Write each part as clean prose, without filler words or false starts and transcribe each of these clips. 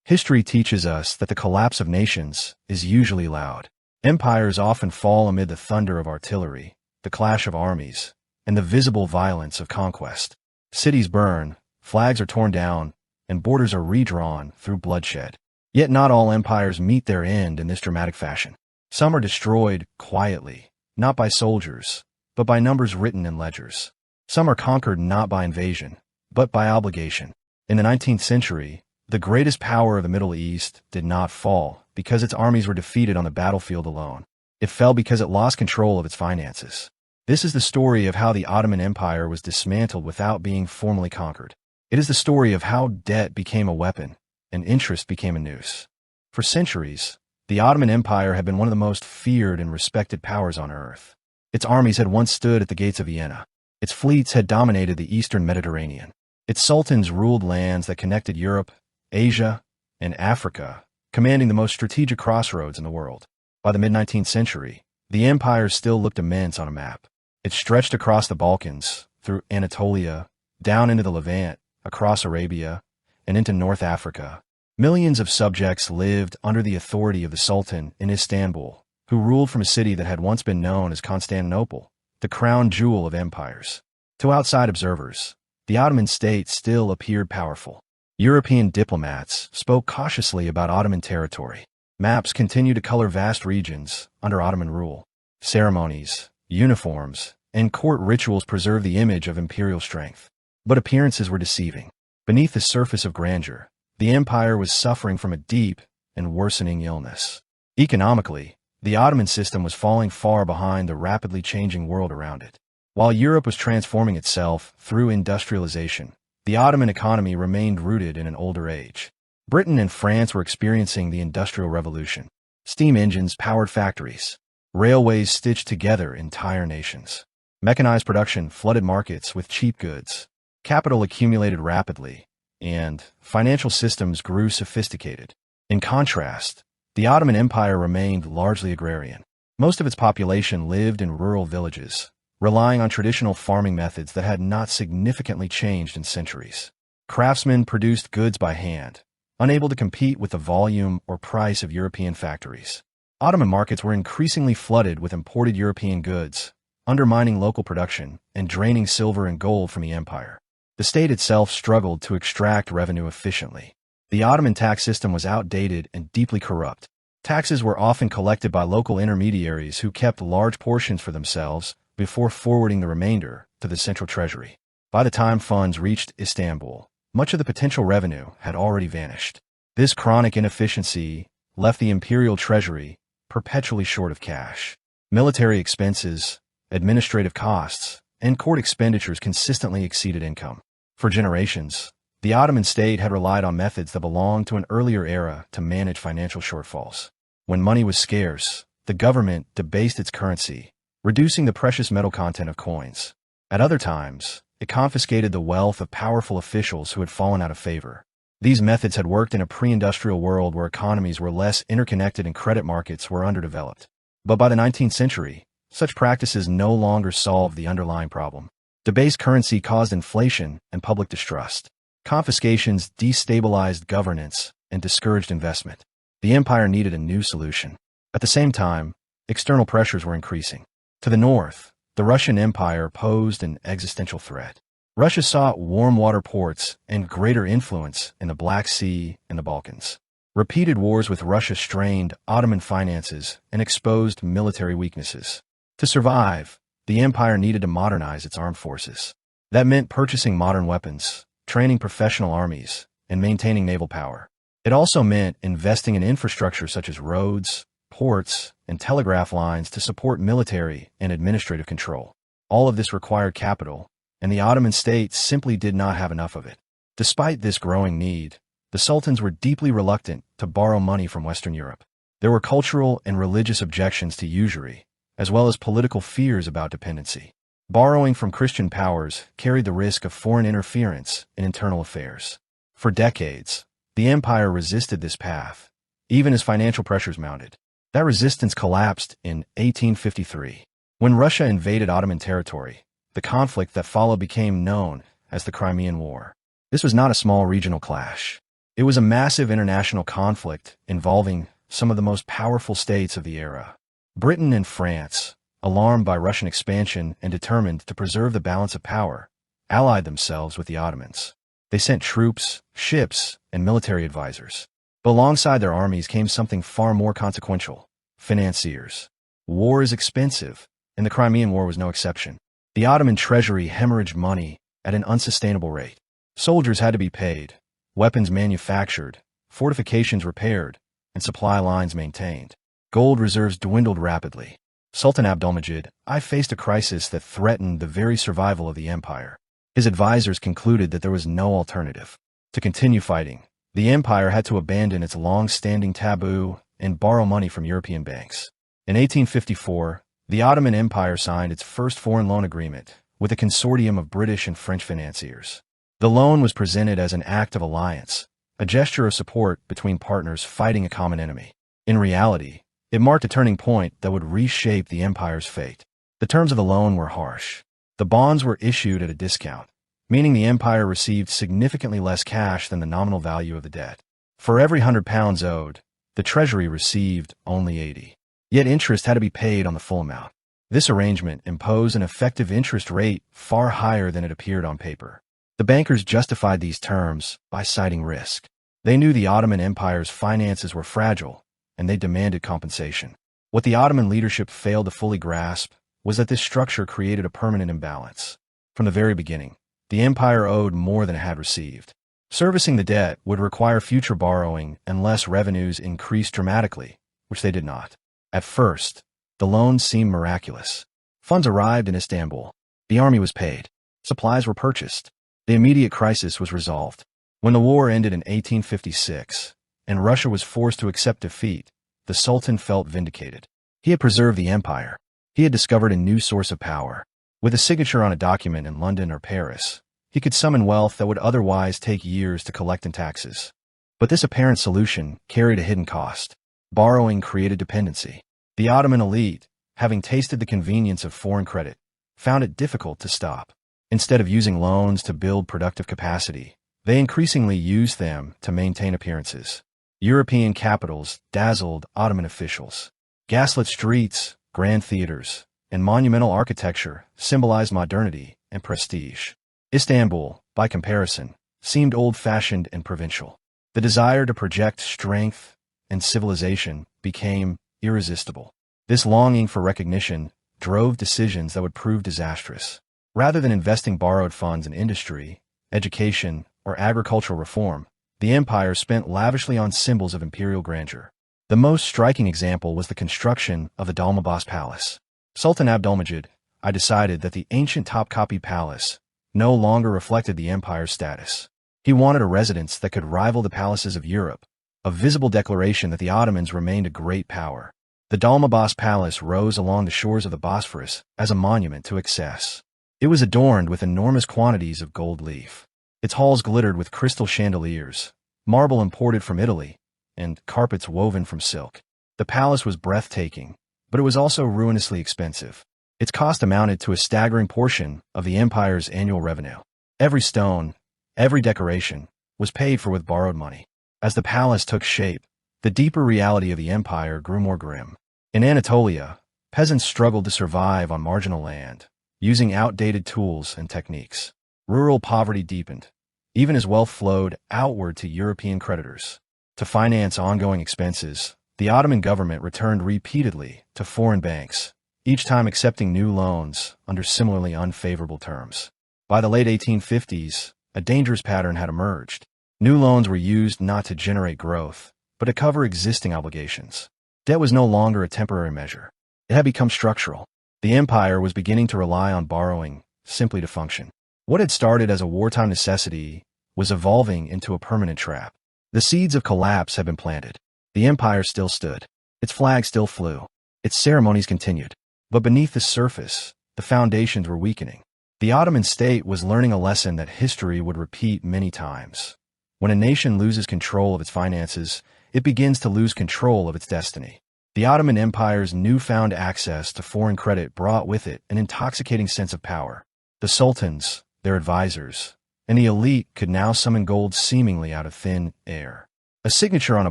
History teaches us that the collapse of nations is usually loud. Empires often fall amid the thunder of artillery, the clash of armies, and the visible violence of conquest. Cities burn, flags are torn down, and borders are redrawn through bloodshed. Yet not all empires meet their end in this dramatic fashion. Some are destroyed quietly, not by soldiers, but by numbers written in ledgers. Some are conquered not by invasion, but by obligation. In the 19th century, the greatest power of the Middle East did not fall because its armies were defeated on the battlefield alone. It fell because it lost control of its finances. This is the story of how the Ottoman Empire was dismantled without being formally conquered. It is the story of how debt became a weapon and interest became a noose. For centuries, the Ottoman Empire had been one of the most feared and respected powers on earth. Its armies had once stood at the gates of Vienna. Its fleets had dominated the eastern Mediterranean. Its sultans ruled lands that connected Europe, Asia, and Africa, commanding the most strategic crossroads in the world. By the mid-19th century, the empire still looked immense on a map. It stretched across the Balkans, through Anatolia, down into the Levant, across Arabia, and into North Africa. Millions of subjects lived under the authority of the Sultan in Istanbul, who ruled from a city that had once been known as Constantinople, the crown jewel of empires. To outside observers, the Ottoman state still appeared powerful. European diplomats spoke cautiously about Ottoman territory. Maps continued to color vast regions under Ottoman rule. Ceremonies, uniforms, and court rituals preserved the image of imperial strength. But appearances were deceiving. Beneath the surface of grandeur, the empire was suffering from a deep and worsening illness. Economically, the Ottoman system was falling far behind the rapidly changing world around it. While Europe was transforming itself through industrialization, the Ottoman economy remained rooted in an older age. Britain and France were experiencing the Industrial Revolution. Steam engines powered factories. Railways stitched together entire nations. Mechanized production flooded markets with cheap goods. Capital accumulated rapidly, and financial systems grew sophisticated. In contrast, the Ottoman Empire remained largely agrarian. Most of its population lived in rural villages, relying on traditional farming methods that had not significantly changed in centuries. Craftsmen produced goods by hand, unable to compete with the volume or price of European factories. Ottoman markets were increasingly flooded with imported European goods, undermining local production and draining silver and gold from the empire. The state itself struggled to extract revenue efficiently. The Ottoman tax system was outdated and deeply corrupt. Taxes were often collected by local intermediaries who kept large portions for themselves before forwarding the remainder to the central treasury. By the time funds reached Istanbul, much of the potential revenue had already vanished. This chronic inefficiency left the imperial treasury perpetually short of cash. Military expenses, administrative costs, and court expenditures consistently exceeded income. For generations, the Ottoman state had relied on methods that belonged to an earlier era to manage financial shortfalls. When money was scarce, the government debased its currency, reducing the precious metal content of coins. At other times, it confiscated the wealth of powerful officials who had fallen out of favor. These methods had worked in a pre-industrial world where economies were less interconnected and credit markets were underdeveloped. But by the 19th century, such practices no longer solved the underlying problem. Debased currency caused inflation and public distrust. Confiscations destabilized governance and discouraged investment. The empire needed a new solution. At the same time, external pressures were increasing. To the north, the Russian Empire posed an existential threat. Russia sought warm water ports and greater influence in the Black Sea and the Balkans. Repeated wars with Russia strained Ottoman finances and exposed military weaknesses. To survive, the empire needed to modernize its armed forces. That meant purchasing modern weapons, training professional armies, and maintaining naval power. It also meant investing in infrastructure such as roads, ports, and telegraph lines to support military and administrative control. All of this required capital, and the Ottoman state simply did not have enough of it. Despite this growing need, the sultans were deeply reluctant to borrow money from Western Europe. There were cultural and religious objections to usury, as well as political fears about dependency. Borrowing from Christian powers carried the risk of foreign interference in internal affairs. For decades, the empire resisted this path, even as financial pressures mounted. That resistance collapsed in 1853. When Russia invaded Ottoman territory, the conflict that followed became known as the Crimean War. This was not a small regional clash. It was a massive international conflict involving some of the most powerful states of the era. Britain and France, alarmed by Russian expansion and determined to preserve the balance of power, allied themselves with the Ottomans. They sent troops, ships, and military advisors. But alongside their armies came something far more consequential: financiers. War is expensive, and the Crimean War was no exception. The Ottoman treasury hemorrhaged money at an unsustainable rate. Soldiers had to be paid, weapons manufactured, fortifications repaired, and supply lines maintained. Gold reserves dwindled rapidly. Sultan Abdülmecid I faced a crisis that threatened the very survival of the empire. His advisors concluded that there was no alternative. To continue fighting, the empire had to abandon its long-standing taboo and borrow money from European banks. In 1854, the Ottoman Empire signed its first foreign loan agreement with a consortium of British and French financiers. The loan was presented as an act of alliance, a gesture of support between partners fighting a common enemy. In reality, it marked a turning point that would reshape the empire's fate. The terms of the loan were harsh. The bonds were issued at a discount, meaning the empire received significantly less cash than the nominal value of the debt. For every £100 owed, the treasury received only 80. Yet interest had to be paid on the full amount. This arrangement imposed an effective interest rate far higher than it appeared on paper. The bankers justified these terms by citing risk. They knew the Ottoman Empire's finances were fragile, and they demanded compensation. What the Ottoman leadership failed to fully grasp was that this structure created a permanent imbalance. From the very beginning, the empire owed more than it had received. Servicing the debt would require future borrowing unless revenues increased dramatically, which they did not. At first, the loans seemed miraculous. Funds arrived in Istanbul. The army was paid. Supplies were purchased. The immediate crisis was resolved. When the war ended in 1856, and Russia was forced to accept defeat, the Sultan felt vindicated. He had preserved the empire. He had discovered a new source of power. With a signature on a document in London or Paris, he could summon wealth that would otherwise take years to collect in taxes. But this apparent solution carried a hidden cost. Borrowing created dependency. The Ottoman elite, having tasted the convenience of foreign credit, found it difficult to stop. Instead of using loans to build productive capacity, they increasingly used them to maintain appearances. European capitals dazzled Ottoman officials. Gaslit streets, grand theaters, and monumental architecture symbolized modernity and prestige. Istanbul, by comparison, seemed old-fashioned and provincial. The desire to project strength and civilization became irresistible. This longing for recognition drove decisions that would prove disastrous. Rather than investing borrowed funds in industry, education, or agricultural reform, the empire spent lavishly on symbols of imperial grandeur. The most striking example was the construction of the Dolmabahce Palace. Sultan Abdülmecid I decided that the ancient Topkapi Palace no longer reflected the empire's status. He wanted a residence that could rival the palaces of Europe, a visible declaration that the Ottomans remained a great power. The Dolmabahce Palace rose along the shores of the Bosphorus as a monument to excess. It was adorned with enormous quantities of gold leaf. Its halls glittered with crystal chandeliers, marble imported from Italy, and carpets woven from silk. The palace was breathtaking, but it was also ruinously expensive. Its cost amounted to a staggering portion of the empire's annual revenue. Every stone, every decoration, was paid for with borrowed money. As the palace took shape, the deeper reality of the empire grew more grim. In Anatolia, peasants struggled to survive on marginal land, using outdated tools and techniques. Rural poverty deepened, even as wealth flowed outward to European creditors. To finance ongoing expenses, the Ottoman government returned repeatedly to foreign banks, each time accepting new loans under similarly unfavorable terms. By the late 1850s, a dangerous pattern had emerged. New loans were used not to generate growth, but to cover existing obligations. Debt was no longer a temporary measure. It had become structural. The empire was beginning to rely on borrowing simply to function. What had started as a wartime necessity was evolving into a permanent trap. The seeds of collapse had been planted. The empire still stood. Its flag still flew. Its ceremonies continued. But beneath the surface, the foundations were weakening. The Ottoman state was learning a lesson that history would repeat many times. When a nation loses control of its finances, it begins to lose control of its destiny. The Ottoman Empire's newfound access to foreign credit brought with it an intoxicating sense of power. The sultans, their advisors, and the elite could now summon gold seemingly out of thin air. A signature on a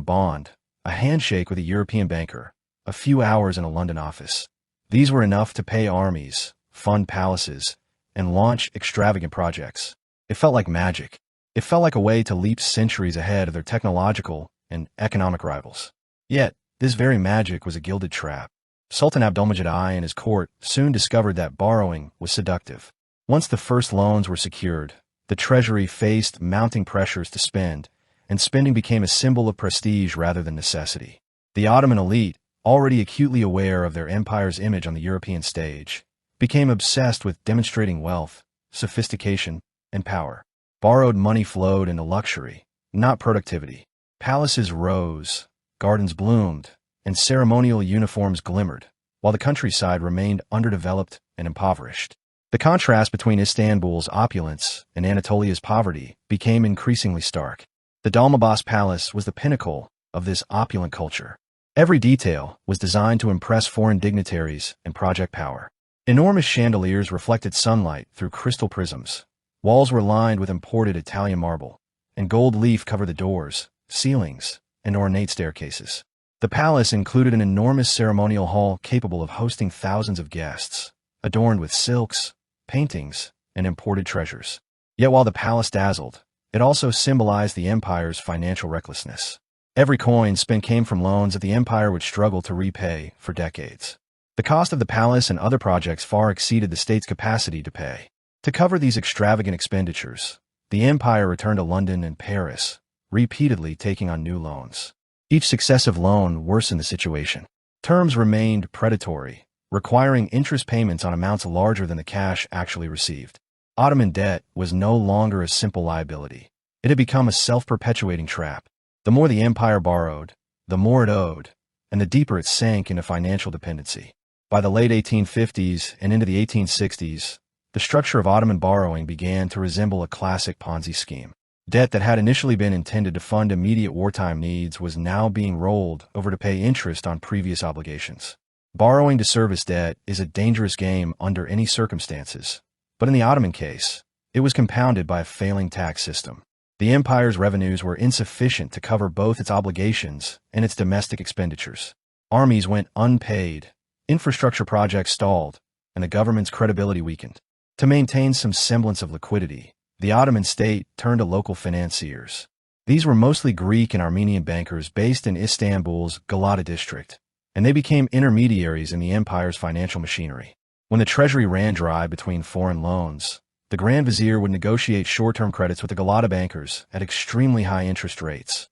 bond, a handshake with a European banker, a few hours in a London office. These were enough to pay armies, fund palaces, and launch extravagant projects. It felt like magic. It felt like a way to leap centuries ahead of their technological and economic rivals. Yet, this very magic was a gilded trap. Sultan Abdulmajid I and his court soon discovered that borrowing was seductive. Once the first loans were secured, the treasury faced mounting pressures to spend, and spending became a symbol of prestige rather than necessity. The Ottoman elite, already acutely aware of their empire's image on the European stage, became obsessed with demonstrating wealth, sophistication, and power. Borrowed money flowed into luxury, not productivity. Palaces rose, gardens bloomed, and ceremonial uniforms glimmered, while the countryside remained underdeveloped and impoverished. The contrast between Istanbul's opulence and Anatolia's poverty became increasingly stark. The Dolmabahce Palace was the pinnacle of this opulent culture. Every detail was designed to impress foreign dignitaries and project power. Enormous chandeliers reflected sunlight through crystal prisms. Walls were lined with imported Italian marble, and gold leaf covered the doors, ceilings, and ornate staircases. The palace included an enormous ceremonial hall capable of hosting thousands of guests, adorned with silks, paintings, and imported treasures. Yet while the palace dazzled, it also symbolized the empire's financial recklessness. Every coin spent came from loans that the empire would struggle to repay for decades. The cost of the palace and other projects far exceeded the state's capacity to pay. To cover these extravagant expenditures, the empire returned to London and Paris, repeatedly taking on new loans. Each successive loan worsened the situation. Terms remained predatory, requiring interest payments on amounts larger than the cash actually received. Ottoman debt was no longer a simple liability. It had become a self-perpetuating trap. The more the empire borrowed, the more it owed, and the deeper it sank into financial dependency. By the late 1850s and into the 1860s, the structure of Ottoman borrowing began to resemble a classic Ponzi scheme. Debt that had initially been intended to fund immediate wartime needs was now being rolled over to pay interest on previous obligations. Borrowing to service debt is a dangerous game under any circumstances, but in the Ottoman case, it was compounded by a failing tax system. The empire's revenues were insufficient to cover both its obligations and its domestic expenditures. Armies went unpaid, infrastructure projects stalled, and the government's credibility weakened. To maintain some semblance of liquidity, the Ottoman state turned to local financiers. These were mostly Greek and Armenian bankers based in Istanbul's Galata district, and they became intermediaries in the empire's financial machinery. When the treasury ran dry between foreign loans, the Grand Vizier would negotiate short-term credits with the Galata bankers at extremely high interest rates,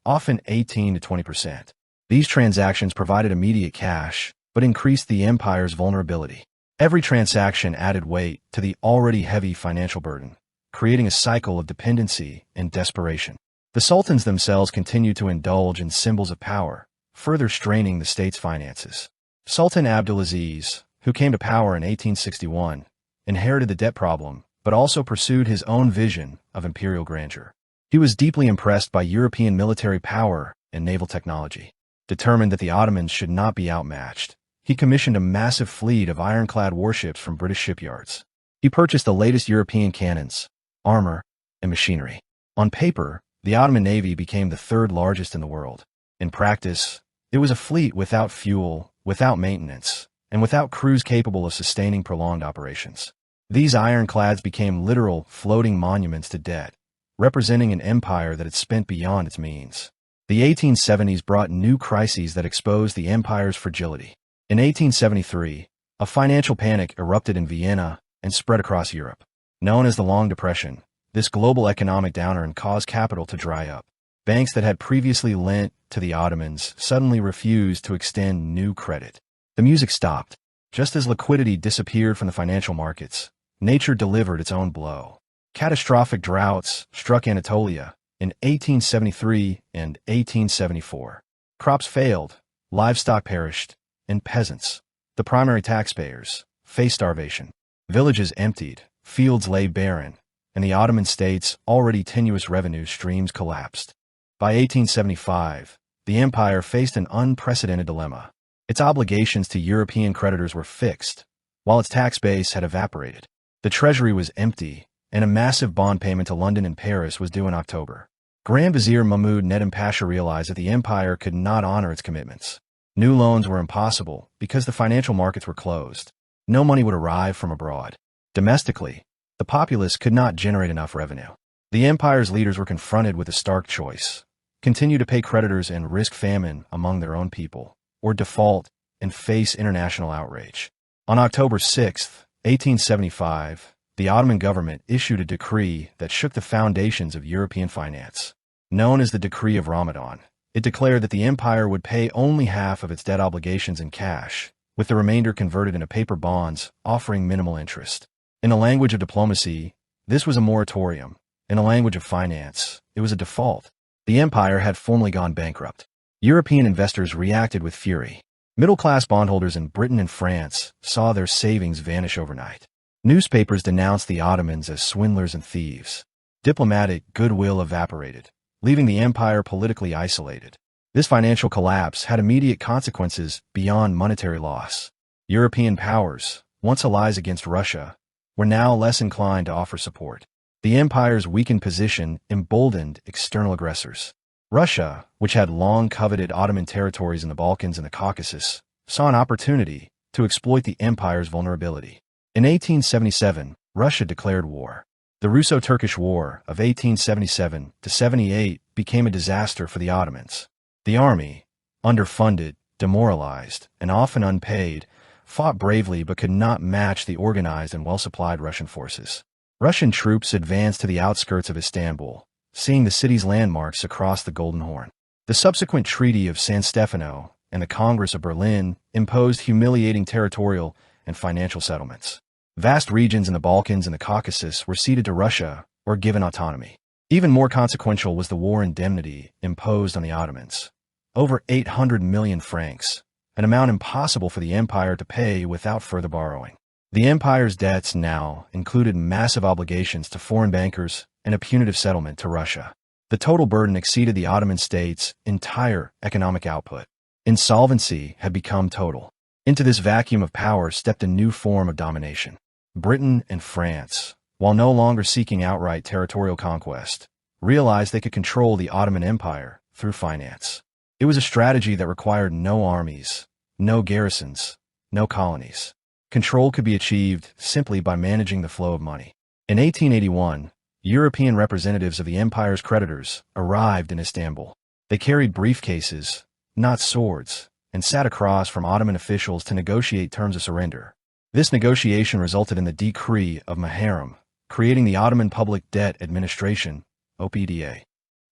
often 18 to 20%. These transactions provided immediate cash, but increased the empire's vulnerability. Every transaction added weight to the already heavy financial burden, creating a cycle of dependency and desperation. The sultans themselves continued to indulge in symbols of power, further straining the state's finances. Sultan Abdulaziz, who came to power in 1861, inherited the debt problem, but also pursued his own vision of imperial grandeur. He was deeply impressed by European military power and naval technology. Determined that the Ottomans should not be outmatched, he commissioned a massive fleet of ironclad warships from British shipyards. He purchased the latest European cannons, armor, and machinery. On paper, the Ottoman Navy became the third largest in the world. In practice, it was a fleet without fuel, without maintenance, and without crews capable of sustaining prolonged operations. These ironclads became literal floating monuments to debt, representing an empire that had spent beyond its means. The 1870s brought new crises that exposed the empire's fragility. In 1873, a financial panic erupted in Vienna and spread across Europe. Known as the Long Depression, this global economic downturn caused capital to dry up. Banks that had previously lent to the Ottomans suddenly refused to extend new credit. The music stopped. Just as liquidity disappeared from the financial markets, nature delivered its own blow. Catastrophic droughts struck Anatolia in 1873 and 1874. Crops failed, livestock perished, and peasants, the primary taxpayers, faced starvation. Villages emptied, fields lay barren, and the Ottoman state's already tenuous revenue streams collapsed. By 1875, the empire faced an unprecedented dilemma. Its obligations to European creditors were fixed, while its tax base had evaporated. The treasury was empty, and a massive bond payment to London and Paris was due in October. Grand Vizier Mahmud Nedim Pasha realized that the empire could not honor its commitments. New loans were impossible because the financial markets were closed. No money would arrive from abroad. Domestically, the populace could not generate enough revenue. The empire's leaders were confronted with a stark choice: continue to pay creditors and risk famine among their own people, or default and face international outrage. On October 6, 1875, the Ottoman government issued a decree that shook the foundations of European finance. Known as the Decree of Ramadan, it declared that the empire would pay only half of its debt obligations in cash, with the remainder converted into paper bonds offering minimal interest. In the language of diplomacy, this was a moratorium. In the language of finance, it was a default. The empire had formally gone bankrupt. European investors reacted with fury. Middle-class bondholders in Britain and France saw their savings vanish overnight. Newspapers denounced the Ottomans as swindlers and thieves. Diplomatic goodwill evaporated, leaving the empire politically isolated. This financial collapse had immediate consequences beyond monetary loss. European powers, once allies against Russia, were now less inclined to offer support. The empire's weakened position emboldened external aggressors. Russia, which had long coveted Ottoman territories in the Balkans and the Caucasus, saw an opportunity to exploit the empire's vulnerability. In 1877, Russia declared war. The Russo-Turkish War of 1877-78 became a disaster for the Ottomans. The army, underfunded, demoralized, and often unpaid, fought bravely but could not match the organized and well-supplied Russian forces. Russian troops advanced to the outskirts of Istanbul, seeing the city's landmarks across the Golden Horn. The subsequent Treaty of San Stefano and the Congress of Berlin imposed humiliating territorial and financial settlements. Vast regions in the Balkans and the Caucasus were ceded to Russia or given autonomy. Even more consequential was the war indemnity imposed on the Ottomans. Over 800 million francs, an amount impossible for the empire to pay without further borrowing. The empire's debts now included massive obligations to foreign bankers and a punitive settlement to Russia. The total burden exceeded the Ottoman state's entire economic output. Insolvency had become total. Into this vacuum of power stepped a new form of domination. Britain and France, while no longer seeking outright territorial conquest, realized they could control the Ottoman Empire through finance. It was a strategy that required no armies, no garrisons, no colonies. Control could be achieved simply by managing the flow of money. In 1881, European representatives of the empire's creditors arrived in Istanbul. They carried briefcases, not swords, and sat across from Ottoman officials to negotiate terms of surrender. This negotiation resulted in the Decree of Muharrem, creating the Ottoman Public Debt Administration, OPDA.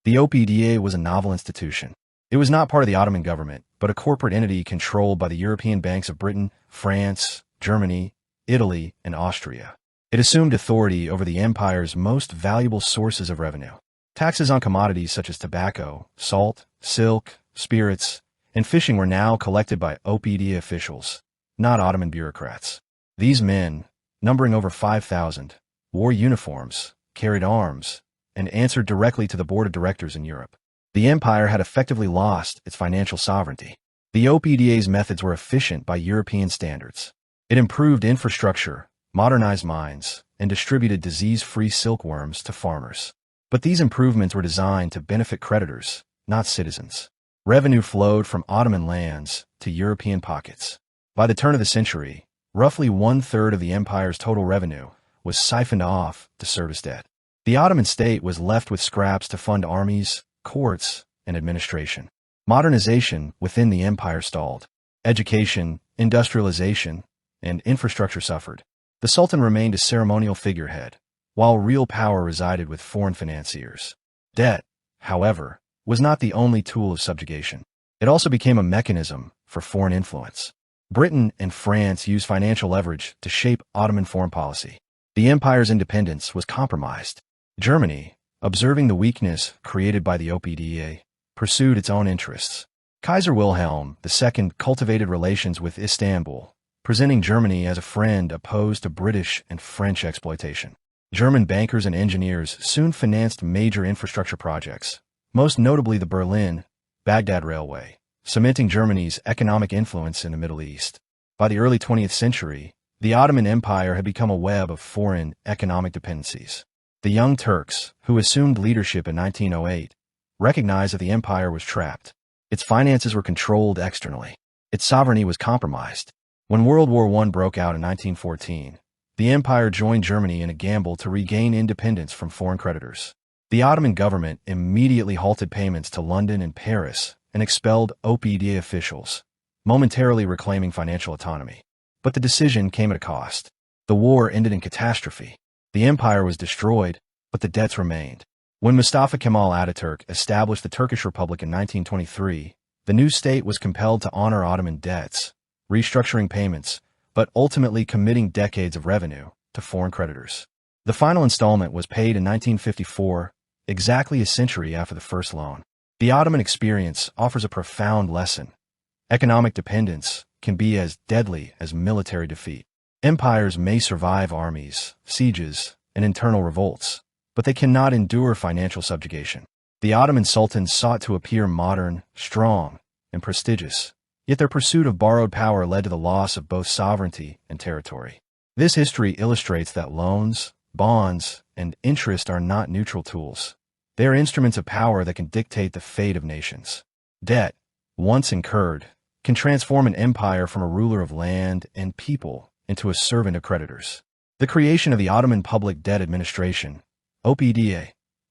The OPDA was a novel institution. It was not part of the Ottoman government, but a corporate entity controlled by the European banks of Britain, France, Germany, Italy, and Austria. It assumed authority over the empire's most valuable sources of revenue. Taxes on commodities such as tobacco, salt, silk, spirits, and fishing were now collected by OPDA officials, not Ottoman bureaucrats. These men, numbering over 5,000, wore uniforms, carried arms, and answered directly to the board of directors in Europe. The empire had effectively lost its financial sovereignty. The OPDA's methods were efficient by European standards. It improved infrastructure, modernized mines, and distributed disease-free silkworms to farmers. But these improvements were designed to benefit creditors, not citizens. Revenue flowed from Ottoman lands to European pockets. By the turn of the century, roughly one-third of the empire's total revenue was siphoned off to service debt. The Ottoman state was left with scraps to fund armies, courts, and administration. Modernization within the empire stalled. Education, industrialization, and infrastructure suffered. The Sultan remained a ceremonial figurehead, while real power resided with foreign financiers. Debt, however, was not the only tool of subjugation. It also became a mechanism for foreign influence. Britain and France used financial leverage to shape Ottoman foreign policy. The empire's independence was compromised. Germany, observing the weakness created by the OPDA, pursued its own interests. Kaiser Wilhelm II cultivated relations with Istanbul, presenting Germany as a friend opposed to British and French exploitation. German bankers and engineers soon financed major infrastructure projects, most notably the Berlin-Baghdad Railway, cementing Germany's economic influence in the Middle East. By the early 20th century, the Ottoman Empire had become a web of foreign economic dependencies. The Young Turks, who assumed leadership in 1908, recognized that the empire was trapped. Its finances were controlled externally. Its sovereignty was compromised. When World War I broke out in 1914, the empire joined Germany in a gamble to regain independence from foreign creditors. The Ottoman government immediately halted payments to London and Paris and expelled OPDA officials, momentarily reclaiming financial autonomy. But the decision came at a cost. The war ended in catastrophe. The empire was destroyed, but the debts remained. When Mustafa Kemal Ataturk established the Turkish Republic in 1923, the new state was compelled to honor Ottoman debts, restructuring payments, but ultimately committing decades of revenue to foreign creditors. The final installment was paid in 1954, exactly a century after the first loan. The Ottoman experience offers a profound lesson. Economic dependence can be as deadly as military defeat. Empires may survive armies, sieges, and internal revolts, but they cannot endure financial subjugation. The Ottoman sultans sought to appear modern, strong, and prestigious, yet their pursuit of borrowed power led to the loss of both sovereignty and territory. This history illustrates that loans, bonds, and interest are not neutral tools. They are instruments of power that can dictate the fate of nations. Debt, once incurred, can transform an empire from a ruler of land and people into a servant of creditors. The creation of the Ottoman Public Debt Administration, OPDA,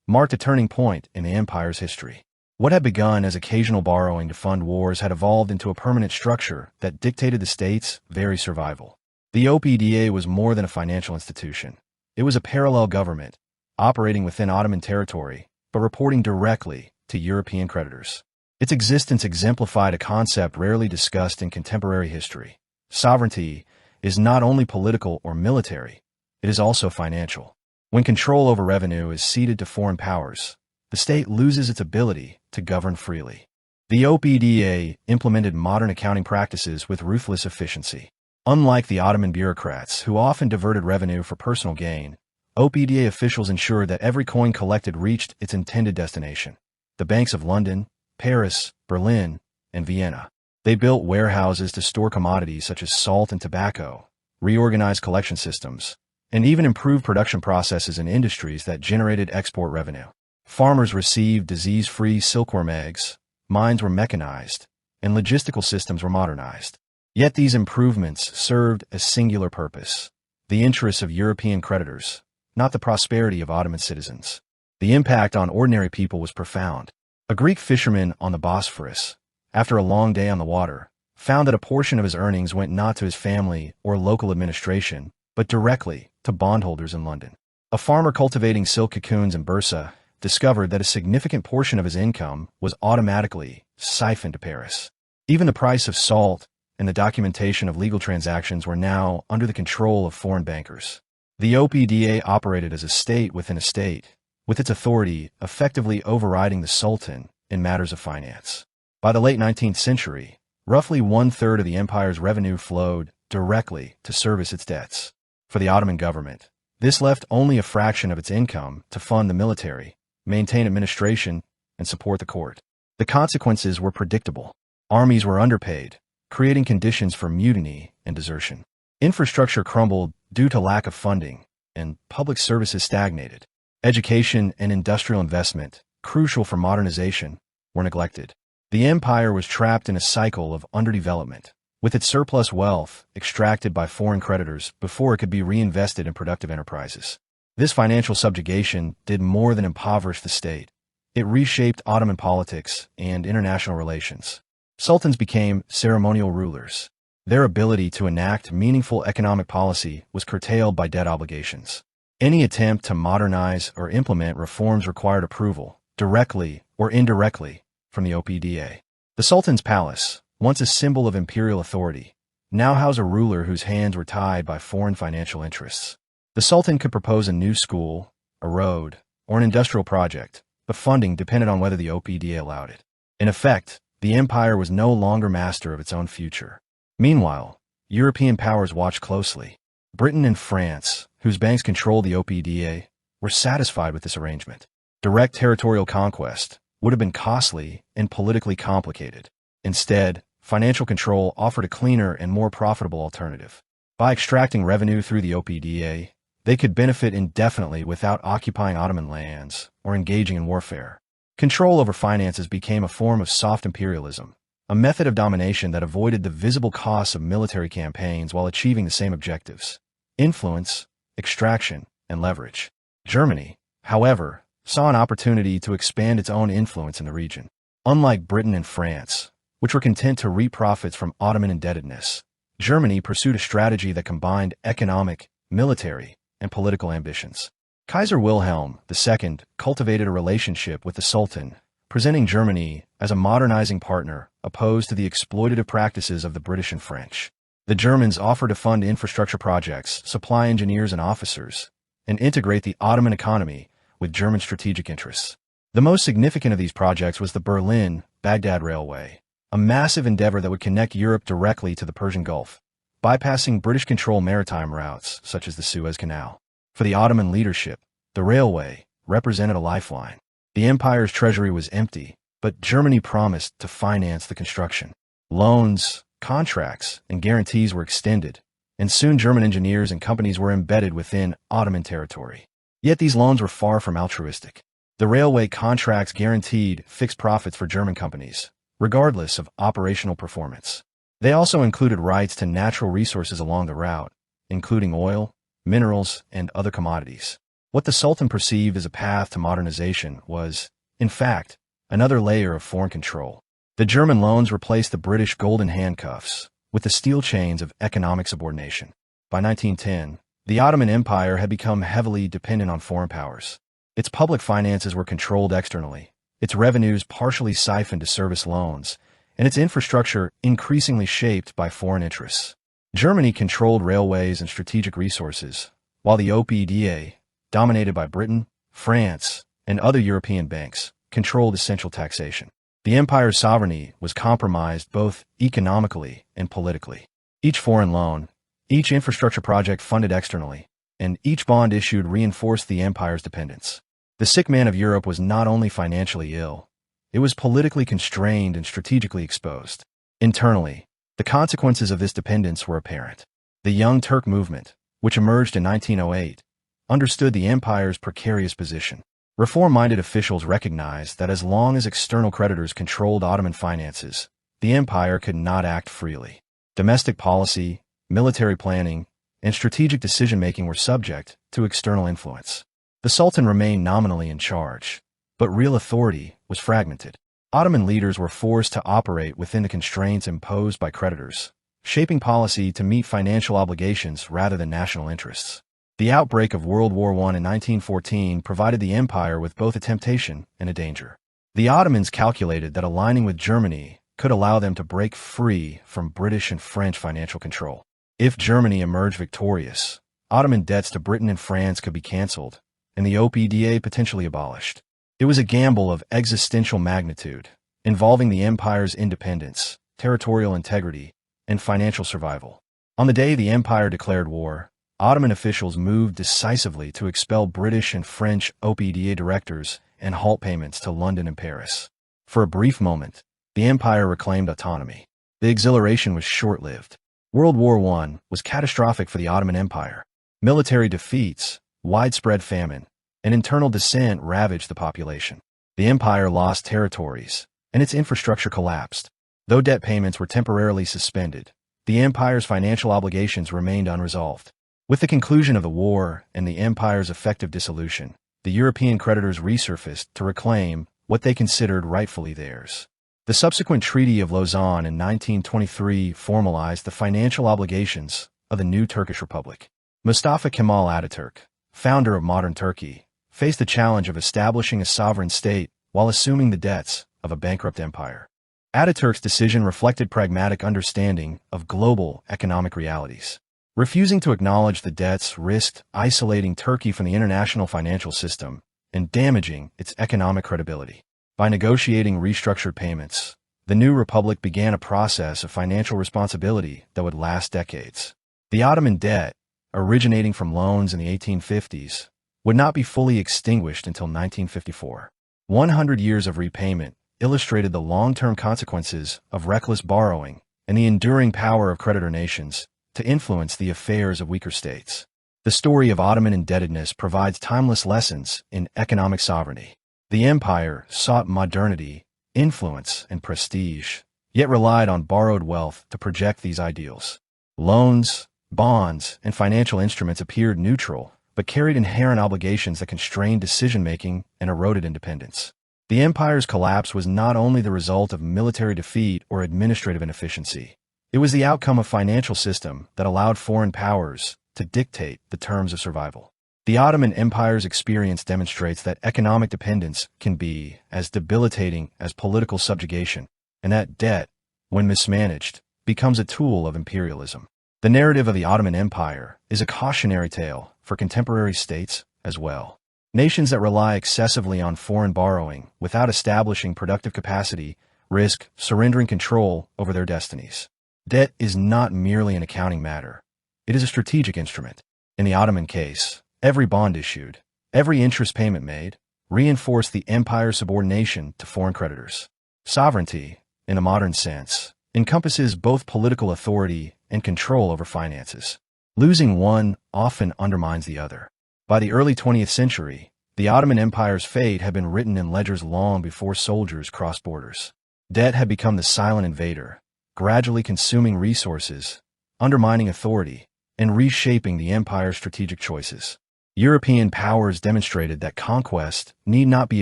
marked a turning point in the empire's history. What had begun as occasional borrowing to fund wars had evolved into a permanent structure that dictated the state's very survival. The OPDA was more than a financial institution. It was a parallel government, operating within Ottoman territory, but reporting directly to European creditors. Its existence exemplified a concept rarely discussed in contemporary history. Sovereignty is not only political or military, it is also financial. When control over revenue is ceded to foreign powers, the state loses its ability to govern freely. The OPDA implemented modern accounting practices with ruthless efficiency. Unlike the Ottoman bureaucrats, who often diverted revenue for personal gain, OPDA officials ensured that every coin collected reached its intended destination: the banks of London, Paris, Berlin, and Vienna. They built warehouses to store commodities such as salt and tobacco, reorganized collection systems, and even improved production processes in industries that generated export revenue. Farmers received disease-free silkworm eggs, mines were mechanized, and logistical systems were modernized. Yet these improvements served a singular purpose: the interests of European creditors, not the prosperity of Ottoman citizens. The impact on ordinary people was profound. A Greek fisherman on the Bosphorus, after a long day on the water, found that a portion of his earnings went not to his family or local administration, but directly to bondholders in London. A farmer cultivating silk cocoons in Bursa discovered that a significant portion of his income was automatically siphoned to Paris. Even the price of salt and the documentation of legal transactions were now under the control of foreign bankers. The OPDA operated as a state within a state, with its authority effectively overriding the Sultan in matters of finance. By the late 19th century, roughly one-third of the empire's revenue flowed directly to service its debts. For the Ottoman government, this left only a fraction of its income to fund the military, maintain administration, and support the court. The consequences were predictable. Armies were underpaid, creating conditions for mutiny and desertion. Infrastructure crumbled due to lack of funding, and public services stagnated. Education and industrial investment, crucial for modernization, were neglected. The empire was trapped in a cycle of underdevelopment, with its surplus wealth extracted by foreign creditors before it could be reinvested in productive enterprises. This financial subjugation did more than impoverish the state. It reshaped Ottoman politics and international relations. Sultans became ceremonial rulers. Their ability to enact meaningful economic policy was curtailed by debt obligations. Any attempt to modernize or implement reforms required approval, directly or indirectly, from the OPDA. The Sultan's palace, once a symbol of imperial authority, now housed a ruler whose hands were tied by foreign financial interests. The Sultan could propose a new school, a road, or an industrial project, but funding depended on whether the OPDA allowed it. In effect, the empire was no longer master of its own future. Meanwhile, European powers watched closely. Britain and France, whose banks controlled the OPDA, were satisfied with this arrangement. Direct territorial conquest would have been costly and politically complicated. Instead, financial control offered a cleaner and more profitable alternative. By extracting revenue through the OPDA, they could benefit indefinitely without occupying Ottoman lands or engaging in warfare. Control over finances became a form of soft imperialism, a method of domination that avoided the visible costs of military campaigns while achieving the same objectives: influence, extraction, and leverage. Germany, however, saw an opportunity to expand its own influence in the region. Unlike Britain and France, which were content to reap profits from Ottoman indebtedness, Germany pursued a strategy that combined economic, military, and political ambitions. Kaiser Wilhelm II cultivated a relationship with the Sultan, presenting Germany as a modernizing partner opposed to the exploitative practices of the British and French. The Germans offered to fund infrastructure projects, supply engineers and officers, and integrate the Ottoman economy with German strategic interests. The most significant of these projects was the Berlin-Baghdad Railway, a massive endeavor that would connect Europe directly to the Persian Gulf, bypassing British-controlled maritime routes such as the Suez Canal. For the Ottoman leadership, the railway represented a lifeline. The empire's treasury was empty, but Germany promised to finance the construction. Loans, contracts, and guarantees were extended, and soon German engineers and companies were embedded within Ottoman territory. Yet these loans were far from altruistic. The railway contracts guaranteed fixed profits for German companies, regardless of operational performance. They also included rights to natural resources along the route, including oil, minerals, and other commodities. What the Sultan perceived as a path to modernization was, in fact, another layer of foreign control. The German loans replaced the British golden handcuffs with the steel chains of economic subordination. By 1910, the Ottoman Empire had become heavily dependent on foreign powers. Its public finances were controlled externally, its revenues partially siphoned to service loans, and its infrastructure increasingly shaped by foreign interests. Germany controlled railways and strategic resources, while the OPDA, dominated by Britain, France, and other European banks, controlled essential taxation. The empire's sovereignty was compromised both economically and politically. Each foreign loan, each infrastructure project funded externally, and each bond issued reinforced the empire's dependence. The sick man of Europe was not only financially ill, it was politically constrained and strategically exposed. Internally, the consequences of this dependence were apparent. The Young Turk movement, which emerged in 1908, understood the empire's precarious position. Reform-minded officials recognized that as long as external creditors controlled Ottoman finances, the empire could not act freely. Domestic policy, military planning, and strategic decision-making were subject to external influence. The Sultan remained nominally in charge, but real authority was fragmented. Ottoman leaders were forced to operate within the constraints imposed by creditors, shaping policy to meet financial obligations rather than national interests. The outbreak of World War I in 1914 provided the empire with both a temptation and a danger. The Ottomans calculated that aligning with Germany could allow them to break free from British and French financial control. If Germany emerged victorious, Ottoman debts to Britain and France could be cancelled, and the OPDA potentially abolished. It was a gamble of existential magnitude, involving the empire's independence, territorial integrity, and financial survival. On the day the empire declared war, Ottoman officials moved decisively to expel British and French OPDA directors and halt payments to London and Paris. For a brief moment, the empire reclaimed autonomy. The exhilaration was short-lived. World War I was catastrophic for the Ottoman Empire. Military defeats, widespread famine, and internal dissent ravaged the population. The empire lost territories, and its infrastructure collapsed. Though debt payments were temporarily suspended, the empire's financial obligations remained unresolved. With the conclusion of the war and the empire's effective dissolution, the European creditors resurfaced to reclaim what they considered rightfully theirs. The subsequent Treaty of Lausanne in 1923 formalized the financial obligations of the new Turkish Republic. Mustafa Kemal Ataturk, founder of modern Turkey, faced the challenge of establishing a sovereign state while assuming the debts of a bankrupt empire. Ataturk's decision reflected pragmatic understanding of global economic realities. Refusing to acknowledge the debts risked isolating Turkey from the international financial system and damaging its economic credibility. By negotiating restructured payments, the new republic began a process of financial responsibility that would last decades. The Ottoman debt, originating from loans in the 1850s, would not be fully extinguished until 1954. 100 years of repayment illustrated the long-term consequences of reckless borrowing and the enduring power of creditor nations to influence the affairs of weaker states. The story of Ottoman indebtedness provides timeless lessons in economic sovereignty. The empire sought modernity, influence, and prestige, yet relied on borrowed wealth to project these ideals. Loans, bonds, and financial instruments appeared neutral, but carried inherent obligations that constrained decision-making and eroded independence. The empire's collapse was not only the result of military defeat or administrative inefficiency. It was the outcome of a financial system that allowed foreign powers to dictate the terms of survival. The Ottoman Empire's experience demonstrates that economic dependence can be as debilitating as political subjugation, and that debt, when mismanaged, becomes a tool of imperialism. The narrative of the Ottoman Empire is a cautionary tale for contemporary states as well. Nations that rely excessively on foreign borrowing without establishing productive capacity risk surrendering control over their destinies. Debt is not merely an accounting matter. It is a strategic instrument. In the Ottoman case, every bond issued, every interest payment made, reinforced the empire's subordination to foreign creditors. Sovereignty, in a modern sense, encompasses both political authority and control over finances. Losing one often undermines the other. By the early 20th century, the Ottoman Empire's fate had been written in ledgers long before soldiers crossed borders. Debt had become the silent invader, gradually consuming resources, undermining authority, and reshaping the empire's strategic choices. European powers demonstrated that conquest need not be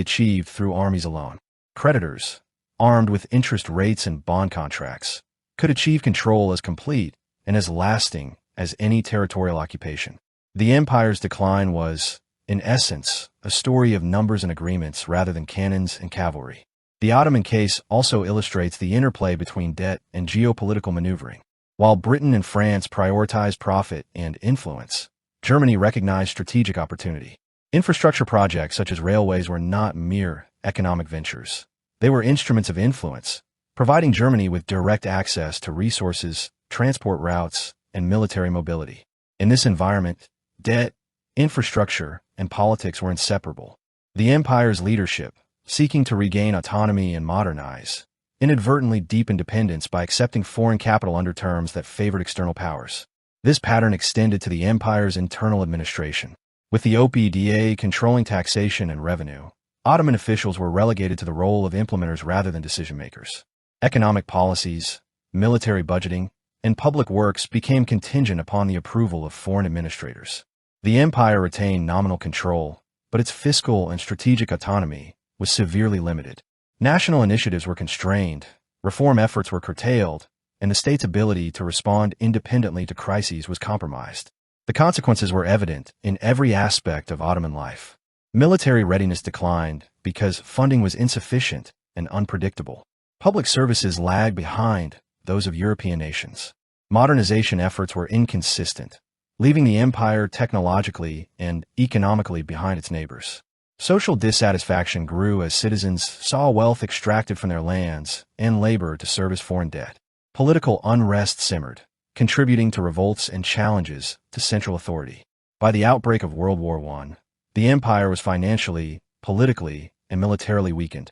achieved through armies alone. Creditors, armed with interest rates and bond contracts, could achieve control as complete and as lasting as any territorial occupation. The empire's decline was, in essence, a story of numbers and agreements rather than cannons and cavalry. The Ottoman case also illustrates the interplay between debt and geopolitical maneuvering. While Britain and France prioritized profit and influence, Germany recognized strategic opportunity. Infrastructure projects such as railways were not mere economic ventures. They were instruments of influence, providing Germany with direct access to resources, transport routes, and military mobility. In this environment, debt, infrastructure, and politics were inseparable. The empire's leadership, seeking to regain autonomy and modernize, inadvertently deepened dependence by accepting foreign capital under terms that favored external powers. This pattern extended to the empire's internal administration. With the OPDA controlling taxation and revenue, Ottoman officials were relegated to the role of implementers rather than decision-makers. Economic policies, military budgeting, and public works became contingent upon the approval of foreign administrators. The empire retained nominal control, but its fiscal and strategic autonomy was severely limited. National initiatives were constrained, reform efforts were curtailed, and the state's ability to respond independently to crises was compromised. The consequences were evident in every aspect of Ottoman life. Military readiness declined because funding was insufficient and unpredictable. Public services lagged behind those of European nations. Modernization efforts were inconsistent, leaving the empire technologically and economically behind its neighbors. Social dissatisfaction grew as citizens saw wealth extracted from their lands and labor to service foreign debt. Political unrest simmered, contributing to revolts and challenges to central authority. By the outbreak of World War I, the empire was financially, politically, and militarily weakened,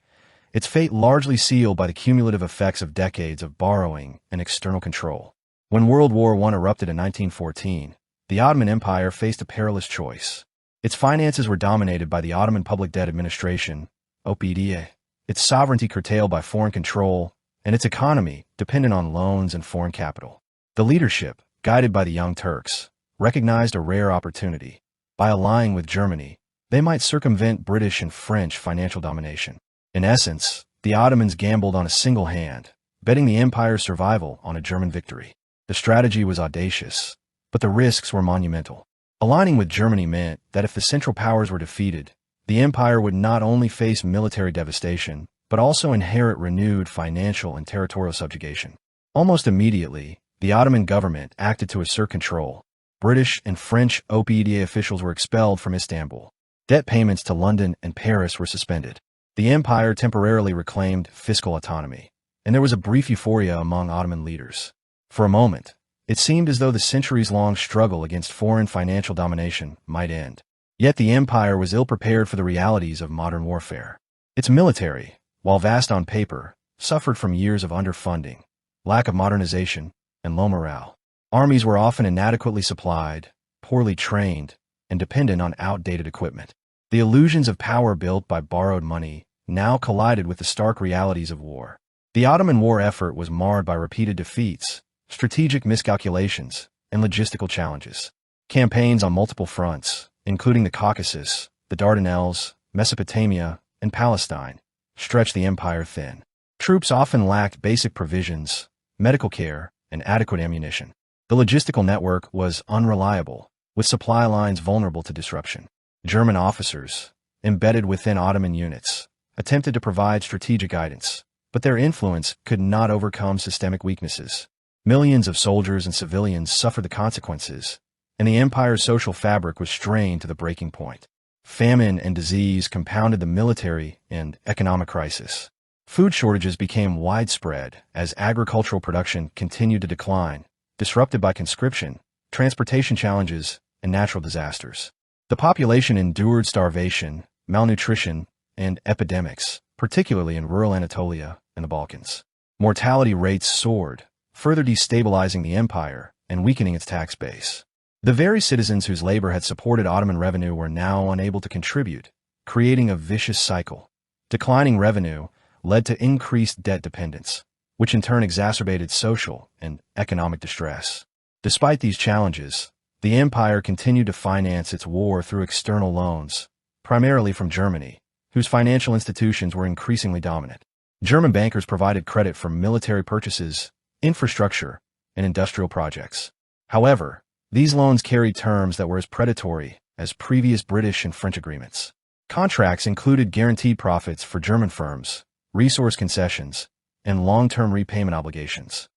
its fate largely sealed by the cumulative effects of decades of borrowing and external control. When World War I erupted in 1914, the Ottoman Empire faced a perilous choice. Its finances were dominated by the Ottoman Public Debt Administration, OPDA, its sovereignty curtailed by foreign control, and its economy dependent on loans and foreign capital. The leadership, guided by the Young Turks, recognized a rare opportunity. By allying with Germany, they might circumvent British and French financial domination. In essence, the Ottomans gambled on a single hand, betting the empire's survival on a German victory. The strategy was audacious, but the risks were monumental. Aligning with Germany meant that if the Central Powers were defeated, the empire would not only face military devastation, but also inherit renewed financial and territorial subjugation. Almost immediately, the Ottoman government acted to assert control. British and French OPDA officials were expelled from Istanbul. Debt payments to London and Paris were suspended. The empire temporarily reclaimed fiscal autonomy, and there was a brief euphoria among Ottoman leaders. For a moment, it seemed as though the centuries-long struggle against foreign financial domination might end. Yet the empire was ill-prepared for the realities of modern warfare. Its military, while vast on paper, suffered from years of underfunding, lack of modernization, and low morale. Armies were often inadequately supplied, poorly trained and dependent on outdated equipment. The illusions of power built by borrowed money now collided with the stark realities of war. The Ottoman war effort was marred by repeated defeats, strategic miscalculations, and logistical challenges. Campaigns on multiple fronts, including the Caucasus, the Dardanelles, Mesopotamia, and Palestine, stretched the empire thin. Troops often lacked basic provisions, medical care, and adequate ammunition. The logistical network was unreliable, with supply lines vulnerable to disruption. German officers, embedded within Ottoman units, attempted to provide strategic guidance, but their influence could not overcome systemic weaknesses. Millions of soldiers and civilians suffered the consequences, and the empire's social fabric was strained to the breaking point. Famine and disease compounded the military and economic crisis. Food shortages became widespread as agricultural production continued to decline, disrupted by conscription, transportation challenges, and natural disasters. The population endured starvation, malnutrition, and epidemics, particularly in rural Anatolia and the Balkans. Mortality rates soared, further destabilizing the empire and weakening its tax base. The very citizens whose labor had supported Ottoman revenue were now unable to contribute, creating a vicious cycle. Declining revenue led to increased debt dependence, which in turn exacerbated social and economic distress. Despite these challenges, the empire continued to finance its war through external loans, primarily from Germany, whose financial institutions were increasingly dominant. German bankers provided credit for military purchases, infrastructure, and industrial projects. However, these loans carried terms that were as predatory as previous British and French agreements. Contracts included guaranteed profits for German firms, resource concessions, and long-term repayment obligations.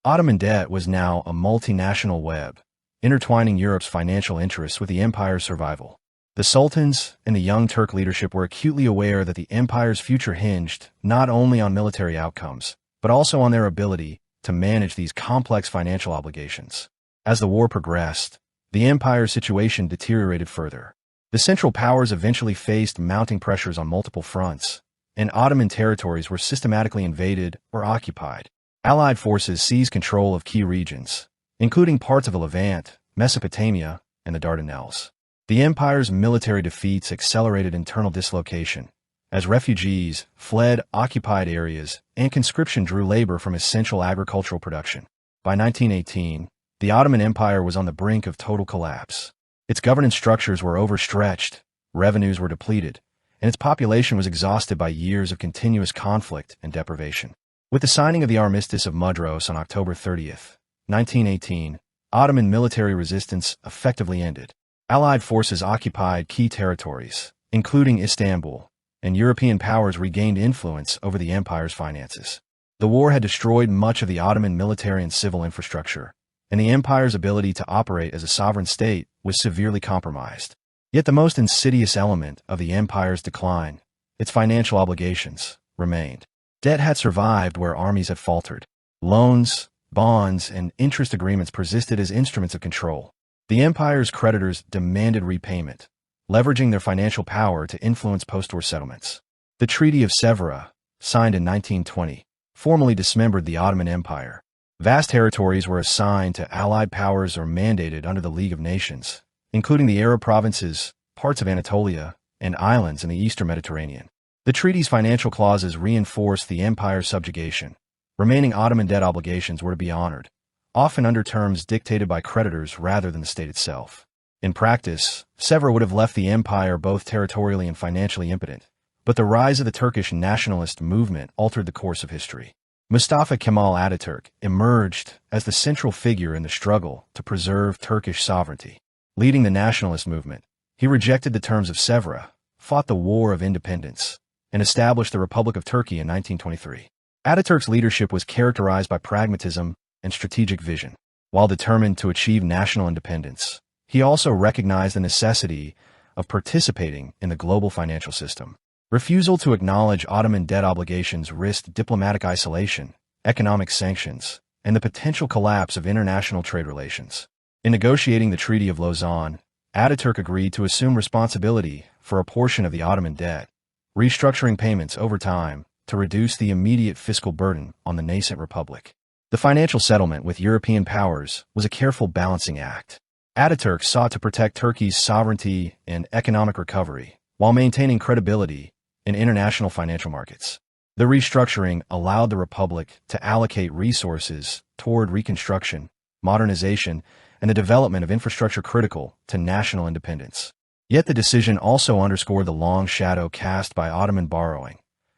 Ottoman debt was now a multinational web, intertwining Europe's financial interests with the empire's survival. The sultans and the Young Turk leadership were acutely aware that the empire's future hinged not only on military outcomes, but also on their ability to manage these complex financial obligations. As the war progressed, the empire's situation deteriorated further. The Central Powers eventually faced mounting pressures on multiple fronts, and Ottoman territories were systematically invaded or occupied. Allied forces seized control of key regions, including parts of the Levant, Mesopotamia, and the Dardanelles. The empire's military defeats accelerated internal dislocation, as refugees fled occupied areas and conscription drew labor from essential agricultural production. By 1918, the Ottoman Empire was on the brink of total collapse. Its governance structures were overstretched, revenues were depleted, and its population was exhausted by years of continuous conflict and deprivation. With the signing of the Armistice of Mudros on October 30th, 1918, Ottoman military resistance effectively ended. Allied forces occupied key territories, including Istanbul, and European powers regained influence over the empire's finances. The war had destroyed much of the Ottoman military and civil infrastructure, and the empire's ability to operate as a sovereign state was severely compromised. Yet the most insidious element of the empire's decline, its financial obligations, remained. Debt had survived where armies had faltered. Loans, bonds, and interest agreements persisted as instruments of control. The empire's creditors demanded repayment, leveraging their financial power to influence post-war settlements. The Treaty of Sèvres, signed in 1920, formally dismembered the Ottoman Empire. Vast territories were assigned to Allied powers or mandated under the League of Nations, including the Arab provinces, parts of Anatolia, and islands in the eastern Mediterranean. The treaty's financial clauses reinforced the empire's subjugation. Remaining Ottoman debt obligations were to be honored, often under terms dictated by creditors rather than the state itself. In practice, Sèvres would have left the empire both territorially and financially impotent, but the rise of the Turkish nationalist movement altered the course of history. Mustafa Kemal Ataturk emerged as the central figure in the struggle to preserve Turkish sovereignty. Leading the nationalist movement, he rejected the terms of Sèvres, fought the War of Independence, and established the Republic of Turkey in 1923. Ataturk's leadership was characterized by pragmatism and strategic vision. While determined to achieve national independence, he also recognized the necessity of participating in the global financial system. Refusal to acknowledge Ottoman debt obligations risked diplomatic isolation, economic sanctions, and the potential collapse of international trade relations. In negotiating the Treaty of Lausanne, Ataturk agreed to assume responsibility for a portion of the Ottoman debt, restructuring payments over time to reduce the immediate fiscal burden on the nascent republic. The financial settlement with European powers was a careful balancing act. Ataturk sought to protect Turkey's sovereignty and economic recovery while maintaining credibility in international financial markets. The restructuring allowed the republic to allocate resources toward reconstruction, modernization, and the development of infrastructure critical to national independence. Yet the decision also underscored the long shadow cast by Ottoman borrowing.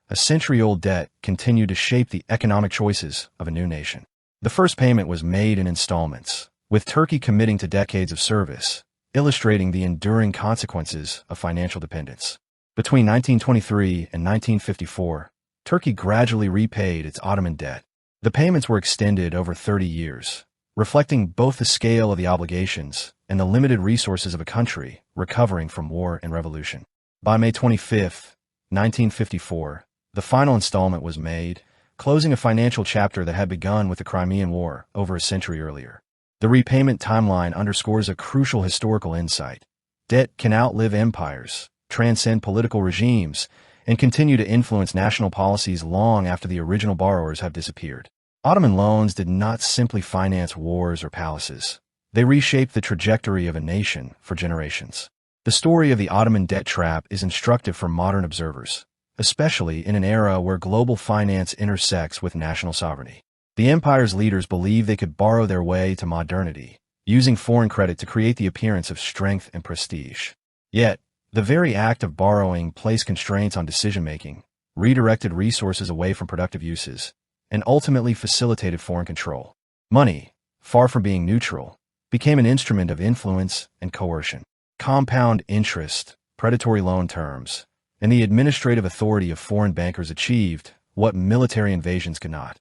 A century-old debt continued to shape the economic choices of a new nation. The first payment was made in installments, with Turkey committing to decades of service, illustrating the enduring consequences of financial dependence. Between 1923 and 1954, Turkey gradually repaid its Ottoman debt. The payments were extended over 30 years, reflecting both the scale of the obligations and the limited resources of a country recovering from war and revolution. By May 25, 1954, the final installment was made, closing a financial chapter that had begun with the Crimean War over a century earlier. The repayment timeline underscores a crucial historical insight. Debt can outlive empires, transcend political regimes, and continue to influence national policies long after the original borrowers have disappeared. Ottoman loans did not simply finance wars or palaces. They reshaped the trajectory of a nation for generations. The story of the Ottoman debt trap is instructive for modern observers, especially in an era where global finance intersects with national sovereignty. The empire's leaders believed they could borrow their way to modernity, using foreign credit to create the appearance of strength and prestige. Yet, the very act of borrowing placed constraints on decision-making, redirected resources away from productive uses, and ultimately facilitated foreign control. Money, far from being neutral, became an instrument of influence and coercion. Compound interest, predatory loan terms, and the administrative authority of foreign bankers achieved what military invasions could not.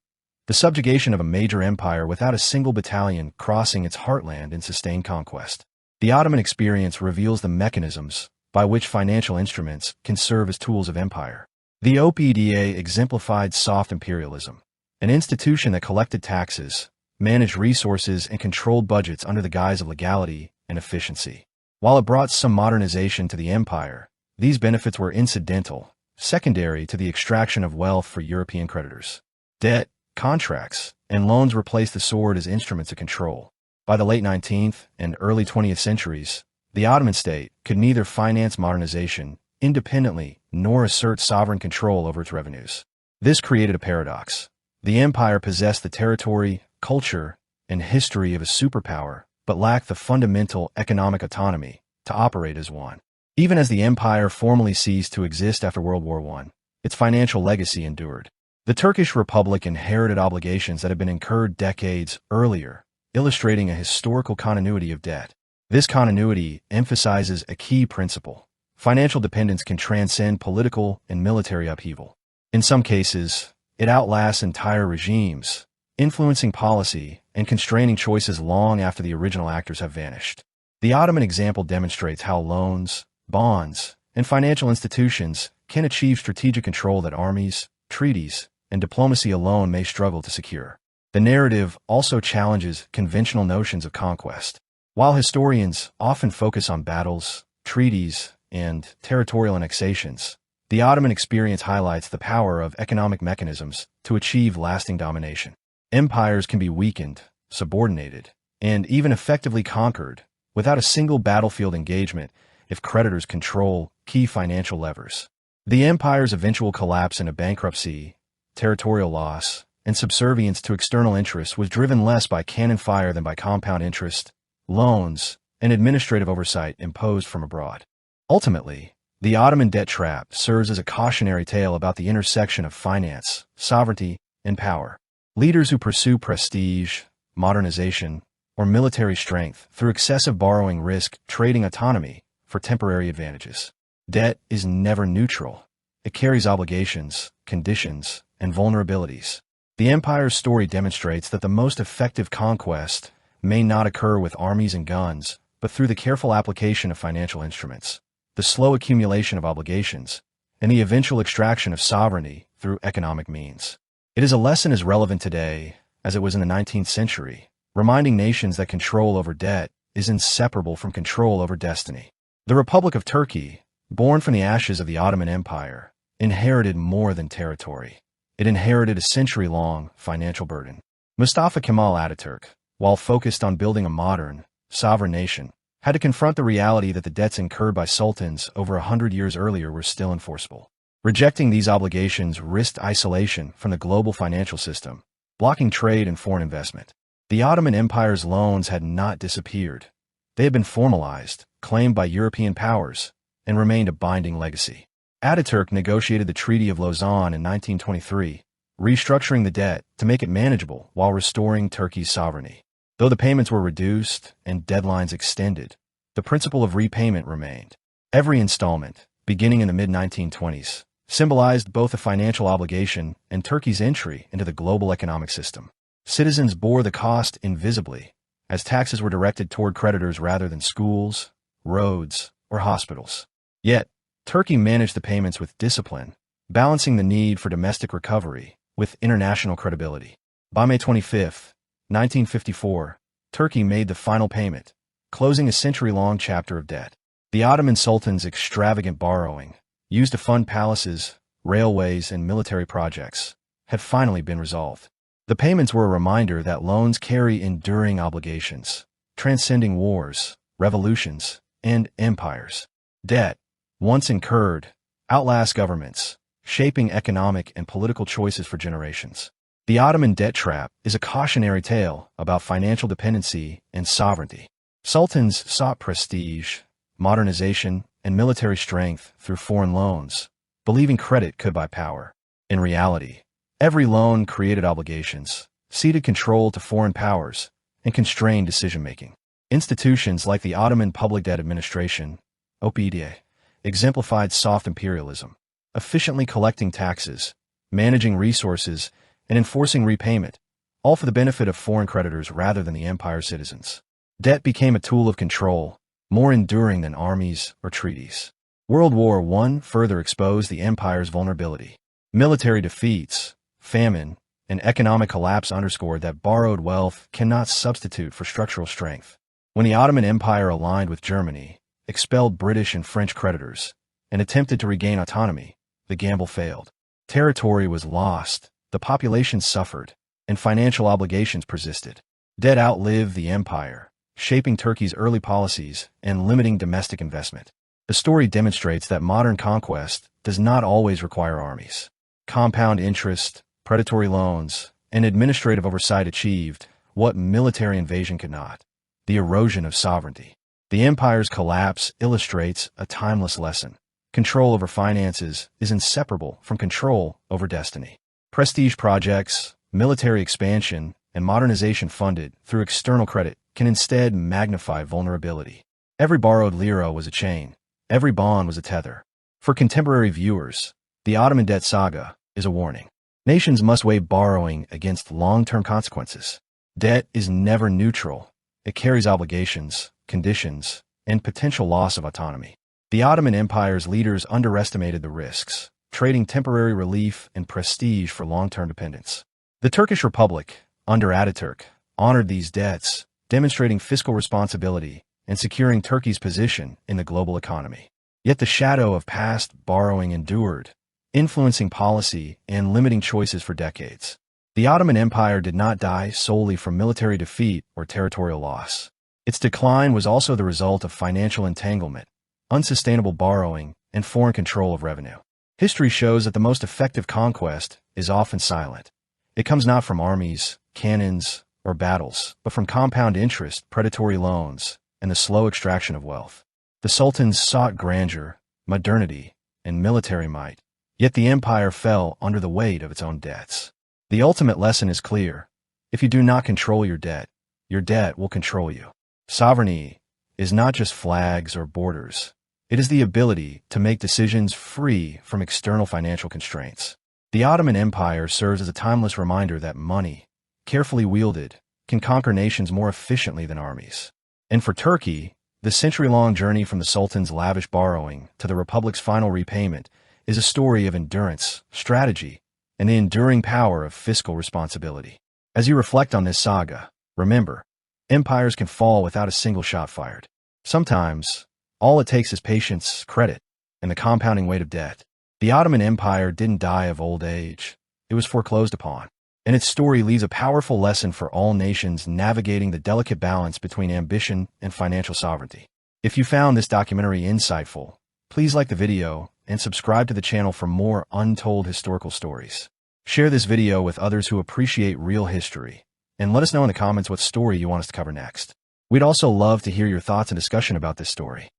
The subjugation of a major empire without a single battalion crossing its heartland in sustained conquest. The Ottoman experience reveals the mechanisms by which financial instruments can serve as tools of empire. The OPDA exemplified soft imperialism, an institution that collected taxes, managed resources, and controlled budgets under the guise of legality and efficiency. While it brought some modernization to the empire, these benefits were incidental, secondary to the extraction of wealth for European creditors. Debt, contracts, and loans replaced the sword as instruments of control. By the late 19th and early 20th centuries, the Ottoman state could neither finance modernization independently nor assert sovereign control over its revenues. This created a paradox. The empire possessed the territory, culture, and history of a superpower, but lacked the fundamental economic autonomy to operate as one. Even as the empire formally ceased to exist after World War I, its financial legacy endured. The Turkish Republic inherited obligations that had been incurred decades earlier, illustrating a historical continuity of debt. This continuity emphasizes a key principle. Financial dependence can transcend political and military upheaval. In some cases, it outlasts entire regimes, influencing policy and constraining choices long after the original actors have vanished. The Ottoman example demonstrates how loans, bonds, and financial institutions can achieve strategic control that armies, treaties, and diplomacy alone may struggle to secure. The narrative also challenges conventional notions of conquest. While historians often focus on battles, treaties, and territorial annexations, the Ottoman experience highlights the power of economic mechanisms to achieve lasting domination. Empires can be weakened, subordinated, and even effectively conquered without a single battlefield engagement if creditors control key financial levers. The empire's eventual collapse into bankruptcy, territorial loss, and subservience to external interests was driven less by cannon fire than by compound interest, loans, and administrative oversight imposed from abroad. Ultimately, the Ottoman debt trap serves as a cautionary tale about the intersection of finance, sovereignty, and power. Leaders who pursue prestige, modernization, or military strength through excessive borrowing risk trading autonomy for temporary advantages. Debt is never neutral. It carries obligations, conditions, and vulnerabilities. The empire's story demonstrates that the most effective conquest may not occur with armies and guns, but through the careful application of financial instruments, the slow accumulation of obligations, and the eventual extraction of sovereignty through economic means. It is a lesson as relevant today as it was in the 19th century, reminding nations that control over debt is inseparable from control over destiny. The Republic of Turkey, born from the ashes of the Ottoman Empire, inherited more than territory. It inherited a century-long financial burden. Mustafa Kemal Ataturk, while focused on building a modern, sovereign nation, had to confront the reality that the debts incurred by sultans over 100 years earlier were still enforceable. Rejecting these obligations risked isolation from the global financial system, blocking trade and foreign investment. The Ottoman Empire's loans had not disappeared. They had been formalized, claimed by European powers, and remained a binding legacy. Ataturk negotiated the Treaty of Lausanne in 1923, restructuring the debt to make it manageable while restoring Turkey's sovereignty. Though the payments were reduced and deadlines extended, the principle of repayment remained. Every installment, beginning in the mid-1920s, symbolized both a financial obligation and Turkey's entry into the global economic system. Citizens bore the cost invisibly, as taxes were directed toward creditors rather than schools, roads, or hospitals. Yet, Turkey managed the payments with discipline, balancing the need for domestic recovery with international credibility. By May 25, 1954, Turkey made the final payment, closing a century-long chapter of debt. The Ottoman Sultan's extravagant borrowing, used to fund palaces, railways, and military projects, had finally been resolved. The payments were a reminder that loans carry enduring obligations, transcending wars, revolutions, and empires. Debt, once incurred, outlasts governments, shaping economic and political choices for generations. The Ottoman Debt Trap is a cautionary tale about financial dependency and sovereignty. Sultans sought prestige, modernization, and military strength through foreign loans, believing credit could buy power. In reality, every loan created obligations, ceded control to foreign powers, and constrained decision-making. Institutions like the Ottoman Public Debt Administration, OPDA, exemplified soft imperialism, efficiently collecting taxes, managing resources, and enforcing repayment, all for the benefit of foreign creditors rather than the empire's citizens. Debt became a tool of control, more enduring than armies or treaties. World War I further exposed the empire's vulnerability. Military defeats, famine, and economic collapse underscored that borrowed wealth cannot substitute for structural strength. When the Ottoman Empire aligned with Germany, expelled British and French creditors, and attempted to regain autonomy, the gamble failed. Territory was lost, the population suffered, and financial obligations persisted. Debt outlived the empire, shaping Turkey's early policies and limiting domestic investment. The story demonstrates that modern conquest does not always require armies. Compound interest, predatory loans, and administrative oversight achieved what military invasion could not: the erosion of sovereignty. The empire's collapse illustrates a timeless lesson. Control over finances is inseparable from control over destiny. Prestige projects, military expansion, and modernization funded through external credit can instead magnify vulnerability. Every borrowed lira was a chain. Every bond was a tether. For contemporary viewers, the Ottoman debt saga is a warning. Nations must weigh borrowing against long-term consequences. Debt is never neutral. It carries obligations, conditions, and potential loss of autonomy. The Ottoman Empire's leaders underestimated the risks, trading temporary relief and prestige for long-term dependence. The Turkish Republic, under Ataturk, honored these debts, demonstrating fiscal responsibility and securing Turkey's position in the global economy. Yet the shadow of past borrowing endured, influencing policy and limiting choices for decades. The Ottoman Empire did not die solely from military defeat or territorial loss. Its decline was also the result of financial entanglement, unsustainable borrowing, and foreign control of revenue. History shows that the most effective conquest is often silent. It comes not from armies, cannons, or battles, but from compound interest, predatory loans, and the slow extraction of wealth. The sultans sought grandeur, modernity, and military might, yet the empire fell under the weight of its own debts. The ultimate lesson is clear. If you do not control your debt will control you. Sovereignty is not just flags or borders. It is the ability to make decisions free from external financial constraints. The Ottoman Empire serves as a timeless reminder that money, carefully wielded, can conquer nations more efficiently than armies. And for Turkey, the century-long journey from the Sultan's lavish borrowing to the Republic's final repayment is a story of endurance, strategy, and the enduring power of fiscal responsibility. As you reflect on this saga, remember, empires can fall without a single shot fired. Sometimes, all it takes is patience, credit, and the compounding weight of debt. The Ottoman Empire didn't die of old age. It was foreclosed upon. and its story leaves a powerful lesson for all nations navigating the delicate balance between ambition and financial sovereignty. If you found this documentary insightful, please like the video and subscribe to the channel for more untold historical stories. Share this video with others who appreciate real history, and let us know in the comments what story you want us to cover next. We'd also love to hear your thoughts and discussion about this story.